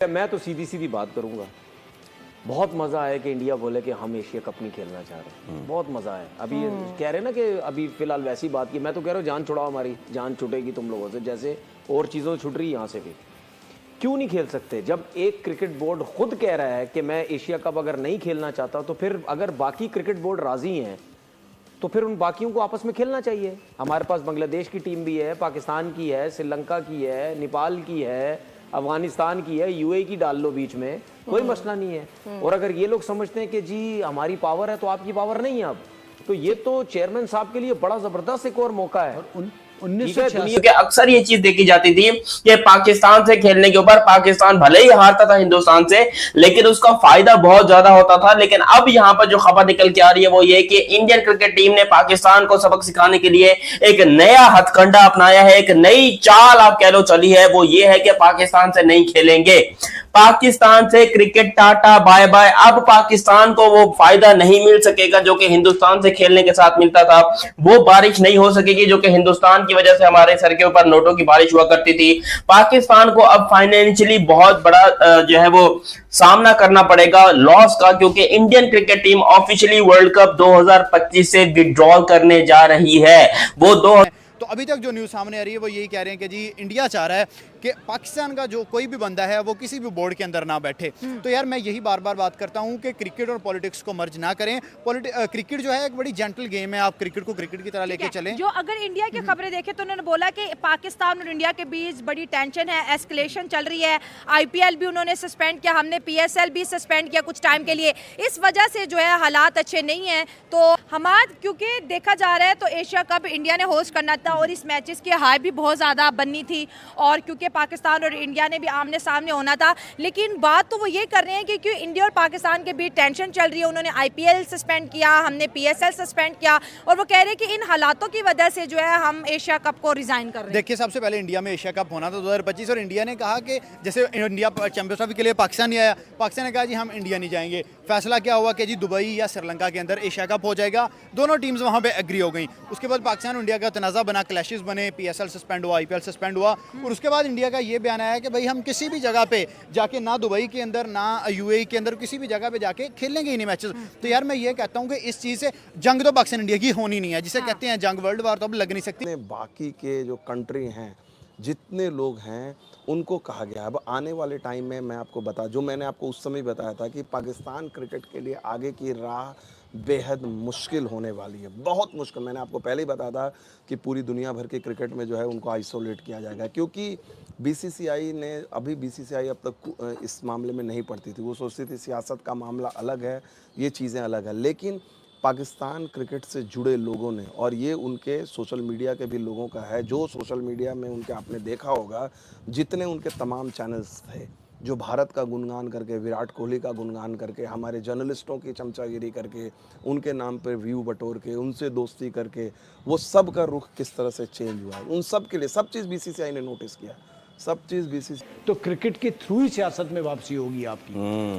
मैं तो सीधी सीधी बात करूंगा। बहुत मज़ा आया कि इंडिया बोले कि हम एशिया कप नहीं खेलना चाह रहे। बहुत मज़ा आया। अभी कह रहे ना कि अभी फिलहाल वैसी बात की, मैं तो कह रहा हूँ जान छुड़ाओ, हमारी जान छुटेगी तुम लोगों से, जैसे और चीज़ों से छुट रही है यहाँ से भी। क्यों नहीं खेल सकते? जब एक क्रिकेट बोर्ड खुद कह रहा है कि मैं एशिया कप अगर नहीं खेलना चाहता, तो फिर अगर बाकी क्रिकेट बोर्ड राज़ी हैं तो फिर उन बाकियों को आपस में खेलना चाहिए। हमारे पास बांग्लादेश की टीम भी है, पाकिस्तान की है, श्रीलंका की है, नेपाल की है, अफगानिस्तान की है, यूएई की डाल लो बीच में, कोई मसला नहीं है। और अगर ये लोग समझते हैं कि जी हमारी पावर है तो आपकी पावर नहीं है अब, तो ये तो चेयरमैन साहब के लिए बड़ा जबरदस्त एक और मौका है। 1986 अक्सर ये चीज देखी जाती थी कि पाकिस्तान से खेलने के ऊपर पाकिस्तान भले ही हारता था हिंदुस्तान से, लेकिन उसका फायदा बहुत ज्यादा होता था। लेकिन अब यहाँ पर जो खबर निकल के आ रही है वो ये कि इंडियन क्रिकेट टीम ने पाकिस्तान को सबक सिखाने के लिए एक नया हथकंडा अपनाया है, एक नई चाल आप कह लो चली है। वो ये है कि पाकिस्तान से नहीं खेलेंगे, पाकिस्तान से क्रिकेट टाटा बाय बाय। अब पाकिस्तान को वो फायदा नहीं मिल सकेगा जो कि हिंदुस्तान से खेलने के साथ मिलता था। वो बारिश नहीं हो सकेगी जो कि हिंदुस्तान की वजह से हमारे सर के ऊपर नोटों की बारिश हुआ करती थी। पाकिस्तान को अब फाइनेंशियली बहुत बड़ा जो है वो सामना करना पड़ेगा लॉस का, क्योंकि Indian cricket team officially world cup 2025 से विड्रॉल करने जा रही है। वो तो अभी तक जो न्यूज़ सामने आ रही है वो यही कह रहे हैं कि जी इंडिया चाह रहा है कि पाकिस्तान का जो कोई भी बंदा है वो किसी भी बोर्ड के अंदर ना बैठे। तो यार मैं यही बार बार बात करता हूँ कि क्रिकेट और पॉलिटिक्स को मर्ज ना करें। क्रिकेट जो है एक बड़ी जेंटल गेम है, आप क्रिकेट को क्रिकेट की तरह लेके चलें। जो अगर इंडिया की खबरें देखें तो उन्होंने बोला कि पाकिस्तान और इंडिया के बीच बड़ी टेंशन है, एस्केलेशन चल रही है। आईपीएल भी उन्होंने सस्पेंड किया, हमने पीएसएल भी सस्पेंड किया कुछ टाइम के लिए। इस वजह से जो है हालात अच्छे नहीं है। तो हमारा क्योंकि देखा जा रहा है तो एशिया कप इंडिया ने होस्ट करना था और इस मैचेस की हाई भी बहुत ज़्यादा बननी थी, और क्योंकि पाकिस्तान और इंडिया ने भी आमने सामने होना था। लेकिन बात तो वो ये कर रहे हैं कि क्यों इंडिया और पाकिस्तान के बीच टेंशन चल रही है। उन्होंने आईपीएल सस्पेंड किया, हमने पीएसएल सस्पेंड किया, और वो कह रहे हैं कि इन हालातों की वजह से जो है हम एशिया कप को रिजाइन कर रहे हैं। देखिए सबसे पहले इंडिया में एशिया कप होना था 2025 और इंडिया ने कहा कि जैसे इंडिया चैंपियंस ट्रॉफी के लिए पाकिस्तान नहीं आया, पाकिस्तान ने कहा जी हम इंडिया नहीं जाएंगे। फैसला क्या हुआ कि जी दुबई या श्रीलंका के अंदर एशिया कप हो जाएगा। दोनों टीम्स वहाँ पे एग्री हो गई। उसके बाद पाकिस्तान और इंडिया का तनाज़ा बना, क्लैशेस बने, पीएसएल सस्पेंड हुआ, आईपीएल सस्पेंड हुआ, और उसके बाद इंडिया का ये बयान आया कि भाई हम किसी भी जगह पे जाके, ना दुबई के अंदर ना यूएई के अंदर, किसी भी जगह पे जाके खेलेंगे ही नहीं मैचेस। तो यार मैं ये कहता हूँ कि इस चीज़ से जंग तो पाकिस्तान इंडिया की होनी नहीं है, जिसे कहते हैं जंग, वर्ल्ड वार तो अब लग नहीं सकती। बाकी के जो कंट्री हैं, जितने लोग हैं, उनको कहा गया। अब आने वाले टाइम में मैं आपको जो मैंने आपको उस समय बताया था कि पाकिस्तान क्रिकेट के लिए आगे की राह बेहद मुश्किल होने वाली है, बहुत मुश्किल। मैंने आपको पहले ही बताया था कि पूरी दुनिया भर के क्रिकेट में जो है उनको आइसोलेट किया जाएगा, क्योंकि बीसीसीआई ने बीसीसीआई अब तक इस मामले में नहीं पड़ती थी। वो सोचती थी सियासत का मामला अलग है, ये चीज़ें अलग है। लेकिन पाकिस्तान क्रिकेट से जुड़े लोगों ने, और ये उनके सोशल मीडिया के भी लोगों का है, जो सोशल मीडिया में उनके आपने देखा होगा, जितने उनके तमाम चैनल्स थे जो भारत का गुणगान करके, विराट कोहली का गुणगान करके, हमारे जर्नलिस्टों की चमचागिरी करके, उनके नाम पर व्यू बटोर के, उनसे दोस्ती करके, वो सब का रुख किस तरह से चेंज हुआ है, उन सब के लिए सब चीज़ बीसीसीआई ने नोटिस किया, सब चीज़ बीसीसीआई। तो क्रिकेट के थ्रू ही सियासत में वापसी होगी आपकी।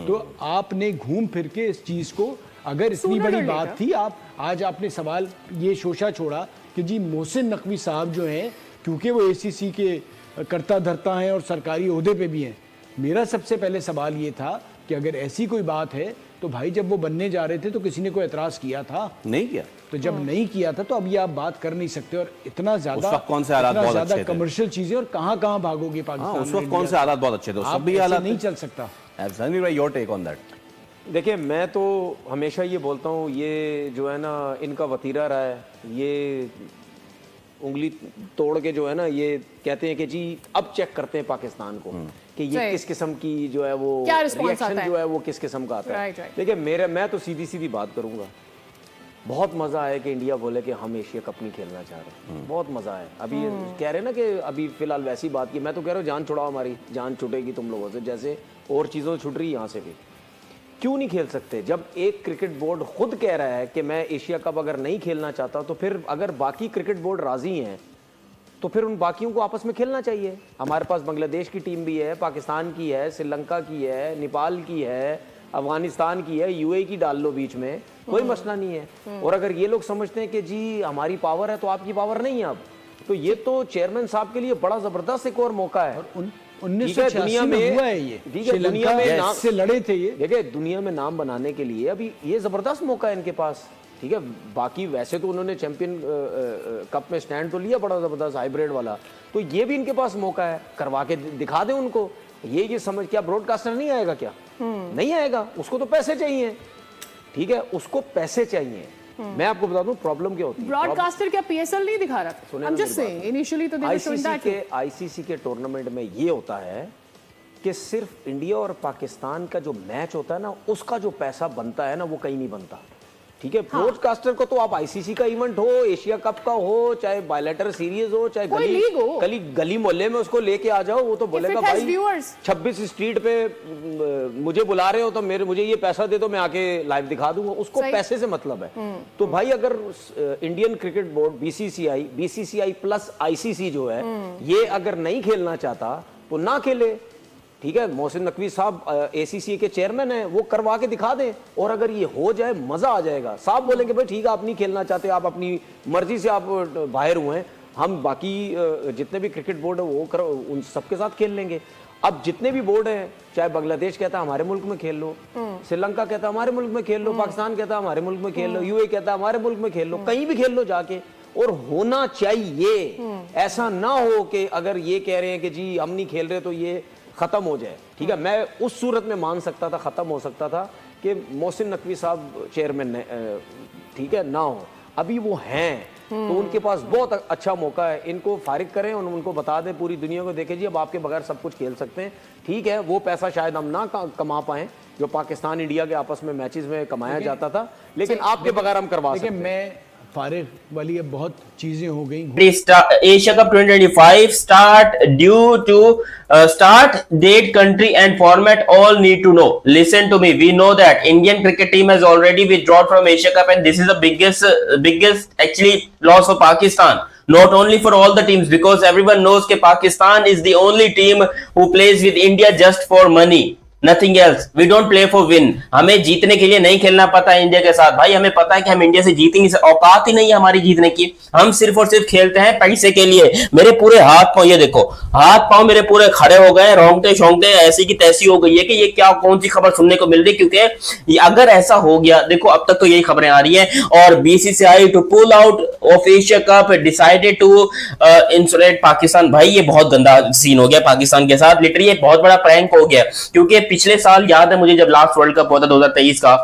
तो आपने घूम फिर के इस चीज़ को, अगर इतनी बड़ी बात थी, आज आपने सवाल ये शोशा छोड़ा कि जी मोहसिन नकवी साहब जो हैं, क्योंकि वो एसीसी के कर्ता धर्ता हैं और सरकारी ओहदे पे भी हैं, मेरा सबसे पहले सवाल ये था कि अगर ऐसी कोई बात है तो भाई जब वो बनने जा रहे थे तो किसी ने कोई एतराज़ किया था? नहीं किया। तो जब नहीं किया था तो अब ये आप बात कर नहीं सकते। और इतना ज्यादा कौन से हालात बहुत अच्छे थे, कमर्शियल चीजें, और कहाँ भागोगे पाकिस्तान? उस वक्त कौन से हालात बहुत अच्छे थे, सब भी हालात नहीं चल सकता। Your take on that? देखिए, मैं तो हमेशा ये बोलता हूँ, ये जो है ना इनका वतीरा रहा है, ये उंगली तोड़ के जो है ना ये कहते हैं कि जी अब चेक करते हैं पाकिस्तान को कि ये किस किस्म की जो है वो रिएक्शन जो है वो किस किस्म का आता है। देखिए मैं तो सीधी सीधी बात करूंगा। बहुत मज़ा आया कि इंडिया बोले कि हम एशिया कप नहीं खेलना चाह रहे। बहुत मज़ा आया। अभी कह रहे ना कि अभी फिलहाल वैसी बात की, मैं तो कह रहा हूँ जान छुड़ाओ, हमारी जान छुटेगी तुम लोगों से, जैसे और चीज़ों से छुट रही है यहाँ से भी। क्यों नहीं खेल सकते? जब एक क्रिकेट बोर्ड खुद कह रहा है कि मैं एशिया कप अगर नहीं खेलना चाहता, तो फिर अगर बाकी क्रिकेट बोर्ड राज़ी हैं तो फिर उन बाकियों को आपस में खेलना चाहिए। हमारे पास बांग्लादेश की टीम भी है, पाकिस्तान की है, श्रीलंका की है, नेपाल की है, अफगानिस्तान की है, यूएई की डाल लो बीच में, कोई मसला नहीं है। और अगर ये लोग समझते हैं कि जी हमारी पावर है तो आपकी पावर नहीं है अब, तो ये तो चेयरमैन साहब के लिए बड़ा ज़बरदस्त एक और मौका है। ठीक है, दुनिया 1986 में में हुआ है ये। ठीक है, दुनिया श्रीलंका में नाम से लड़े थे ये। देखिए, दुनिया में नाम बनाने के लिए अभी ये जबरदस्त मौका है इनके पास। ठीक है, बाकी वैसे तो उन्होंने चैंपियन कप में स्टैंड तो लिया बड़ा जबरदस्त हाइब्रिड वाला, तो ये भी इनके पास मौका है, करवा के दिखा दे उनको। ये समझ, क्या ब्रॉडकास्टर नहीं आएगा क्या? नहीं आएगा, उसको तो पैसे चाहिए। ठीक है, उसको पैसे चाहिए। मैं आपको बता दूं प्रॉब्लम क्या होती है। ब्रॉडकास्टर क्या पीएसएल नहीं दिखा रहा? I'm just saying, initially तो they were showing that too. ICC के टूर्नामेंट में ये होता है कि सिर्फ इंडिया और पाकिस्तान का जो मैच होता है ना, उसका जो पैसा बनता है ना, वो कहीं नहीं बनता। ठीक है, ब्रॉडकास्टर को तो आप आईसीसी का इवेंट हो, एशिया कप का हो, चाहे बायलैटरल सीरीज हो, चाहे गली मोहल्ले में उसको लेके आ जाओ, वो तो बोलेगा भाई 26 स्ट्रीट पे मुझे बुला रहे हो तो मुझे ये पैसा दे दो, मैं आके लाइव दिखा दूंगा। उसको पैसे से मतलब है। तो भाई अगर Indian cricket board BCCI plus ICC जो है, ये अगर नहीं खेलना चाहता तो ना खेले। ठीक है, मोहसिन नकवी साहब एसीसी के चेयरमैन हैं, वो करवा के दिखा दें, और अगर ये हो जाए मजा आ जाएगा। साहब बोलेंगे भाई ठीक है, आप नहीं खेलना चाहते, आप अपनी मर्जी से आप बाहर हुए हैं, हम बाकी जितने भी क्रिकेट बोर्ड है वो करो, उन सबके साथ खेल लेंगे। अब जितने भी बोर्ड हैं, चाहे बांग्लादेश कहता है हमारे मुल्क में खेल लो, श्रीलंका कहता है हमारे मुल्क में खेल लो, पाकिस्तान कहता है हमारे मुल्क में खेल लो, यूए कहता है हमारे मुल्क में खेल लो, कहीं भी खेल लो जाके। और होना चाहिए, ऐसा ना हो कि अगर ये कह रहे हैं कि जी हम नहीं खेल रहे तो ये खत्म हो जाए। ठीक है, मैं उस सूरत में मान सकता था, खत्म हो सकता था कि मोहसिन नकवी साहब चेयरमैन ठीक है ना हो, अभी वो हैं, तो उनके पास बहुत अच्छा मौका है। इनको फारिग करें और उनको बता दें पूरी दुनिया को, देखें जी अब आपके बगैर सब कुछ खेल सकते हैं। ठीक है, वो पैसा शायद हम ना कमा पाए जो पाकिस्तान इंडिया के आपस में मैचेस में कमाया जाता था, लेकिन आपके बगैर हम करवा सकते हैं। मैं फारिग वाली अब बहुत चीजें हो गई। Asia Cup 2025 start due to start date, country and format all need to know. Listen to me. We know that Indian cricket team has already withdrawn from Asia Cup, and this is the biggest actually loss for Pakistan. Not only for all the teams, because everyone knows that Pakistan is the only team who plays with India just for money. Nothing else. We don't play for win. हमें जीतने के लिए नहीं खेलना पता है India के साथ। भाई हमें पता है कि हम इंडिया से जीतेंगे, औकात ही नहीं है हमारी जीतने की। हम सिर्फ और सिर्फ खेलते हैं पैसे के लिए। मेरे पूरे हाथ पांव, ये देखो हाथ पांव मेरे पूरे खड़े हो गए, रोंगटे शोंगटे ऐसी की तैसी हो गई है कि ये क्या कौन सी खबर सुनने को मिल रही। क्योंकि अगर ऐसा हो गया, देखो अब तक तो यही खबरें आ रही है, और BCCI to pull out of Asia cup, decided to insulate Pakistan. भाई ये बहुत गंदा सीन हो गया पाकिस्तान के साथ, लिटरली ये बहुत बड़ा प्रैंक हो गया। क्योंकि पिछले साल याद है मुझे, जब लास्ट वर्ल्ड कप हुआ था 2023 का,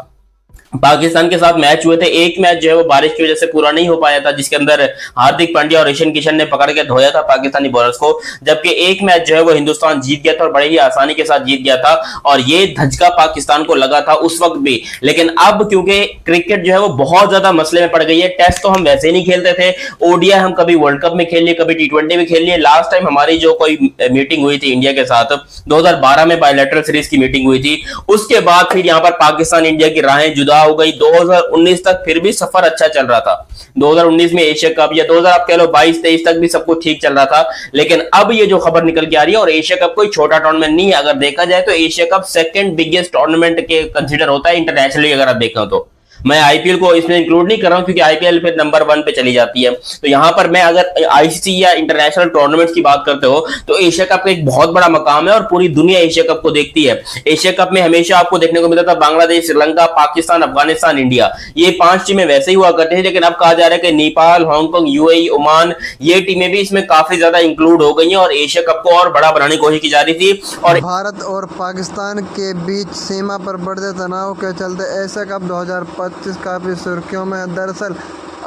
पाकिस्तान के साथ मैच हुए थे, एक मैच जो है वो बारिश की वजह से पूरा नहीं हो पाया था, जिसके अंदर हार्दिक पांड्या और ईशान किशन ने पकड़ के धोया था पाकिस्तानी बॉलर्स को, जबकि एक मैच जो है वो हिंदुस्तान जीत गया था और बड़े ही आसानी के साथ जीत गया था, और ये धचका पाकिस्तान को लगा था उस वक्त भी। लेकिन अब क्योंकि क्रिकेट जो है वो बहुत ज्यादा मसले में पड़ गई है, टेस्ट तो हम वैसे ही नहीं खेलते थे, ओडीआई हम कभी वर्ल्ड कप में खेल लिए, कभी टी20 में खेल लिए। लास्ट टाइम हमारी जो कोई मीटिंग हुई थी इंडिया के साथ 2012 में बायलैटरल सीरीज की मीटिंग हुई थी, उसके बाद फिर यहाँ पर पाकिस्तान इंडिया की राहें जुदा हो गई। 2019 तक फिर भी सफर अच्छा चल रहा था, 2019 में एशिया कप, या 2000 आप कह लो 22-23 तक भी सब कुछ ठीक चल रहा था। लेकिन अब ये जो खबर निकल के आ रही है, और एशिया कप कोई छोटा टूर्नामेंट नहीं है, अगर देखा जाए तो Asia cup second biggest tournament के कंसीडर होता है इंटरनेशनली, अगर आप देखें तो। मैं आईपीएल को इसमें इंक्लूड नहीं कर रहा हूं, क्योंकि आईपीएल फिर नंबर 1 पे चली जाती है। तो यहां पर मैं अगर आईसीसी या इंटरनेशनल टूर्नामेंट्स की बात करते हो तो एशिया कप का एक बहुत बड़ा मकाम है, और पूरी दुनिया एशिया कप को देखती है। एशिया कप में हमेशा आपको देखने को मिलता था बांग्लादेश, श्रीलंका, पाकिस्तान, अफगानिस्तान, इंडिया, ये 5 टीमें वैसे ही हुआ करती थी। लेकिन अब कहा जा रहा है कि नेपाल, हांगकांग, यूएई, ओमान, ये टीमें भी इसमें काफी ज्यादा इंक्लूड हो गई हैं, और एशिया कप को और बड़ा बनाने की कोशिश की जा रही थी। और भारत और पाकिस्तान के बीच सीमा पर बढ़ते तनाव के चलते एशिया कप 2025 काफी सुर्खियों में। दरअसल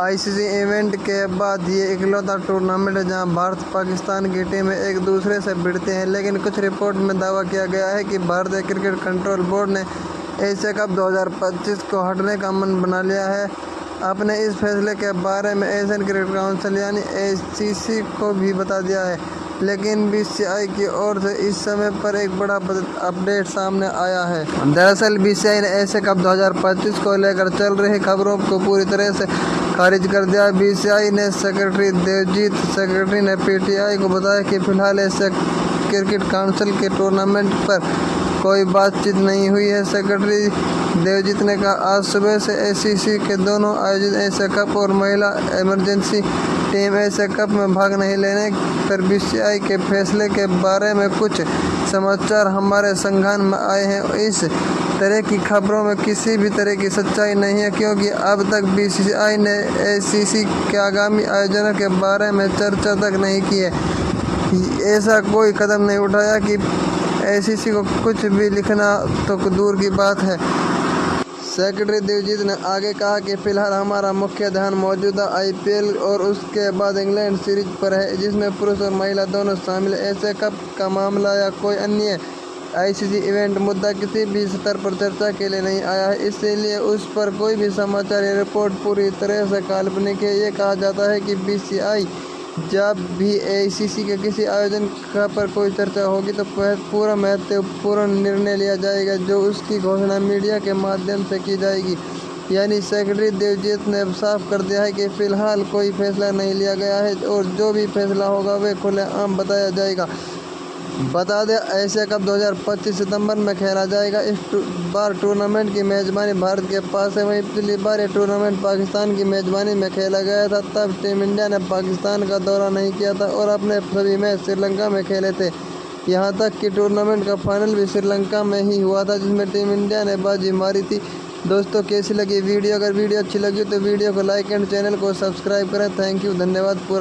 आईसीसी इवेंट के बाद ये इकलौता टूर्नामेंट है जहां भारत पाकिस्तान की टीमें एक दूसरे से भिड़ती हैं। लेकिन कुछ रिपोर्ट में दावा किया गया है कि भारतीय क्रिकेट कंट्रोल बोर्ड ने एशिया कप 2025 को हटने का मन बना लिया है। अपने इस फैसले के बारे में एशियन क्रिकेट काउंसिल यानी एसीसी को भी बता दिया है। लेकिन बीसीसीआई की ओर से इस समय पर एक बड़ा अपडेट सामने आया है। दरअसल बीसीसीआई ने एशिया कप 2025 को लेकर चल रही खबरों को पूरी तरह से खारिज कर दिया। बीसीसीआई ने सेक्रेटरी देवजीत सेक्रेटरी ने पीटीआई को बताया कि फिलहाल एशिया क्रिकेट काउंसिल के टूर्नामेंट पर कोई बातचीत नहीं हुई है। सेक्रेटरी देवजीत ने कहा, आज सुबह से ACC के दोनों आयोजित एशिया कप और महिला इमरजेंसी टीम एशिया कप में भाग नहीं लेने पर BCCI के फैसले के बारे में कुछ समाचार हमारे संज्ञान में आए हैं। इस तरह की खबरों में किसी भी तरह की सच्चाई नहीं है, क्योंकि अब तक BCCI ने ACC के आगामी आयोजनों के बारे में चर्चा तक नहीं की है। ऐसा कोई कदम नहीं उठाया कि ACC को कुछ भी लिखना तो दूर की बात है। सेक्रेटरी देवजीत ने आगे कहा कि फिलहाल हमारा मुख्य ध्यान मौजूदा IPL और उसके बाद इंग्लैंड सीरीज पर है, जिसमें पुरुष और महिला दोनों शामिल है। एशिया कप का मामला या कोई अन्य ICC इवेंट मुद्दा किसी भी स्तर पर चर्चा के लिए नहीं आया है, इसलिए उस पर कोई भी समाचार या रिपोर्ट पूरी तरह से काल्पनिक है। ये कहा जाता है कि BCCI जब भी ACC के किसी आयोजन का पर कोई चर्चा होगी तो पूरा महत्वपूर्ण निर्णय लिया जाएगा, जो उसकी घोषणा मीडिया के माध्यम से की जाएगी। यानी सेक्रेटरी देवजीत ने साफ कर दिया है कि फिलहाल कोई फैसला नहीं लिया गया है और जो भी फैसला होगा वह खुलेआम बताया जाएगा। बता दें, एशिया कप 2025 सितंबर में खेला जाएगा। इस बार टूर्नामेंट की मेज़बानी भारत के पास है। वहीं पिछली बार ये टूर्नामेंट पाकिस्तान की मेज़बानी में खेला गया था, तब टीम इंडिया ने पाकिस्तान का दौरा नहीं किया था और अपने सभी मैच श्रीलंका में खेले थे। यहां तक कि टूर्नामेंट का फाइनल भी श्रीलंका में ही हुआ था, जिसमें टीम इंडिया ने बाजी मारी थी। दोस्तों, कैसी लगी वीडियो? अगर वीडियो अच्छी लगी तो वीडियो को लाइक एंड चैनल को सब्सक्राइब करें। थैंक यू, धन्यवाद। पूरा